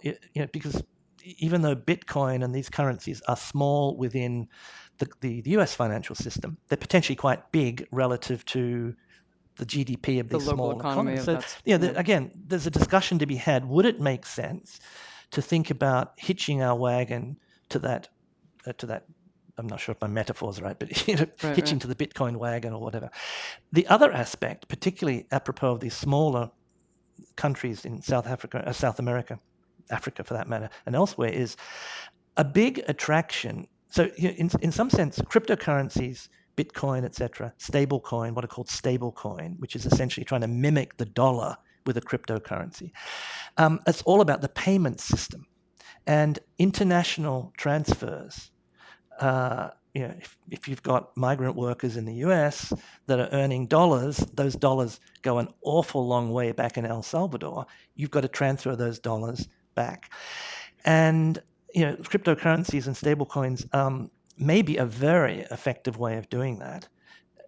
because even though Bitcoin and these currencies are small within the US financial system, they're potentially quite big relative to the GDP of these small economies. So, again, there's a discussion to be had. Would it make sense to think about hitching our wagon to that, I'm not sure if my metaphors are right, but hitching to the Bitcoin wagon or whatever. The other aspect, particularly apropos of these smaller countries in South America, Africa for that matter, and elsewhere, is a big attraction. So in some sense, cryptocurrencies, Bitcoin, etc., stablecoin, what are called stablecoin, which is essentially trying to mimic the dollar with a cryptocurrency. It's all about the payment system and international transfers. If you've got migrant workers in the US that are earning dollars, those dollars go an awful long way back in El Salvador. You've got to transfer those dollars back. And, cryptocurrencies and stablecoins may be a very effective way of doing that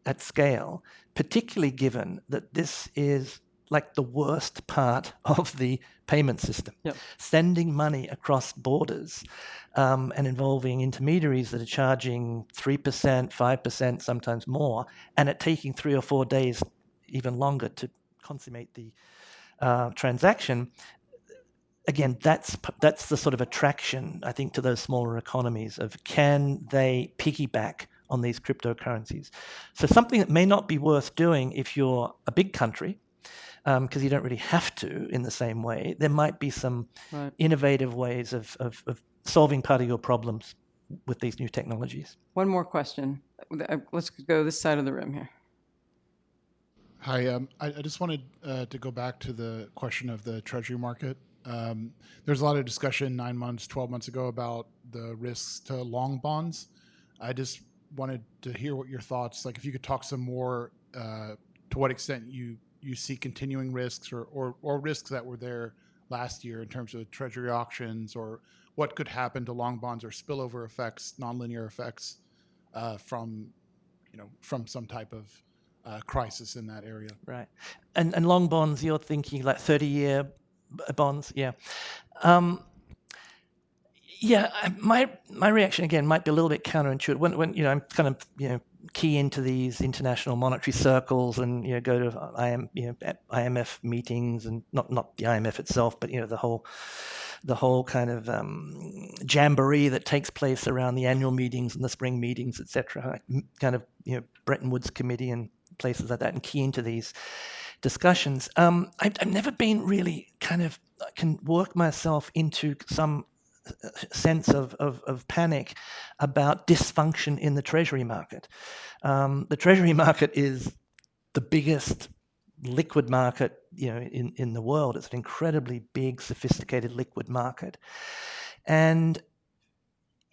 at scale, particularly given that this is like the worst part of the payment system. Yep. Sending money across borders and involving intermediaries that are charging 3%, 5%, sometimes more, and it taking 3 or 4 days, even longer, to consummate the transaction. Again, that's the sort of attraction, I think, to those smaller economies of can they piggyback on these cryptocurrencies. So something that may not be worth doing if you're a big country, because you don't really have to in the same way. There might be some innovative ways of solving part of your problems with these new technologies. One more question. Let's go this side of the room here. Hi, I just wanted to go back to the question of the treasury market. There's a lot of discussion 9 months, 12 months ago about the risks to long bonds. I just wanted to hear what your thoughts, like if you could talk some more to what extent you see continuing risks or risks that were there last year in terms of treasury auctions, or what could happen to long bonds or spillover effects, nonlinear effects from some type of crisis in that area. Right. And long bonds, you're thinking like 30-year bonds? Yeah. My reaction again might be a little bit counterintuitive. When I'm kind of key into these international monetary circles and go to IMF meetings, and not the IMF itself, but the whole kind of jamboree that takes place around the annual meetings and the spring meetings, etc. Kind of Bretton Woods Committee and places like that, and key into these discussions. I've never been really I can work myself into some sense of panic about dysfunction in the treasury market. The treasury market is the biggest liquid market in the world. It's an incredibly big, sophisticated, liquid market. And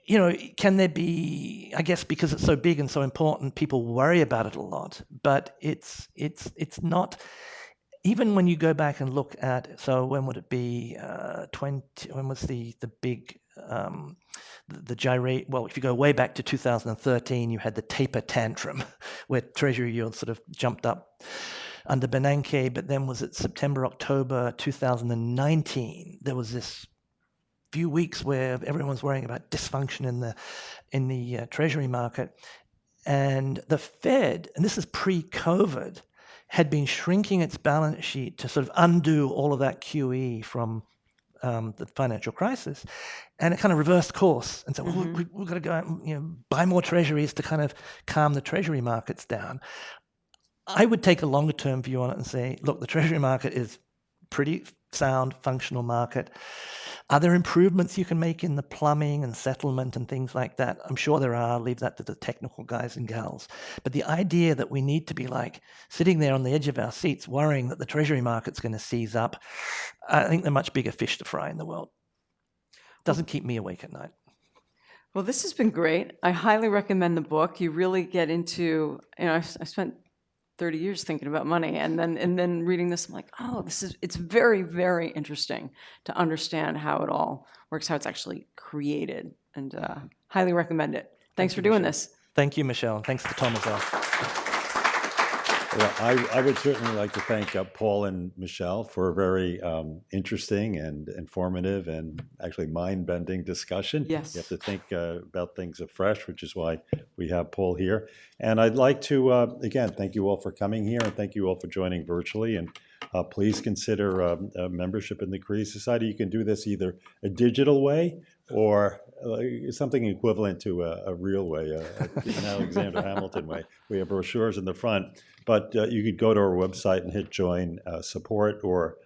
can there be, I guess because it's so big and so important, people worry about it a lot, but it's not, even when you go back and look at, so when would it be, when was the big, the gyrate, well, if you go way back to 2013, you had the taper tantrum where treasury yields sort of jumped up under Bernanke, but then was it September, October 2019, there was this few weeks where everyone's worrying about dysfunction in the treasury market, and the Fed, and this is pre-COVID, had been shrinking its balance sheet to sort of undo all of that QE from the financial crisis, and it kind of reversed course and said, well, we've got to go out and buy more treasuries to kind of calm the treasury markets down. I would take a longer term view on it and say, look, the treasury market is pretty sound, functional market. Are there improvements you can make in the plumbing and settlement and things like that? I'm sure there are. I'll leave that to the technical guys and gals. But the idea that we need to be like sitting there on the edge of our seats worrying that the treasury market's going to seize up, I think there are much bigger fish to fry in the world. Doesn't keep me awake at night. Well, this has been great. I highly recommend the book. You really get into, I spent 30 years thinking about money, and then reading this, I'm like, oh, it's very, very interesting to understand how it all works, how it's actually created, and highly recommend it. Thanks for doing this. Thank you, Michelle. Thanks to Tom as well. Well, I would certainly like to thank Paul and Michelle for a very interesting and informative and actually mind-bending discussion. Yes. You have to think about things afresh, which is why we have Paul here. And I'd like to, again, thank you all for coming here, and thank you all for joining virtually. And please consider a membership in the Korea Society. You can do this either a digital way or something equivalent to a real way, an Alexander Hamilton way. We have brochures in the front, but you could go to our website and hit join support or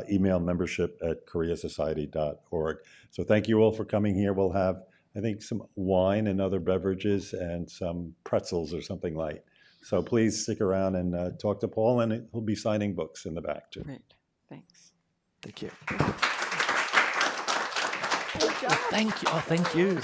email membership@koreasociety.org. So thank you all for coming here. We'll have, I think, some wine and other beverages and some pretzels or something light. So please stick around and talk to Paul, and he'll be signing books in the back too. Great. Thanks. Thank you. Thank you. Oh, thank you.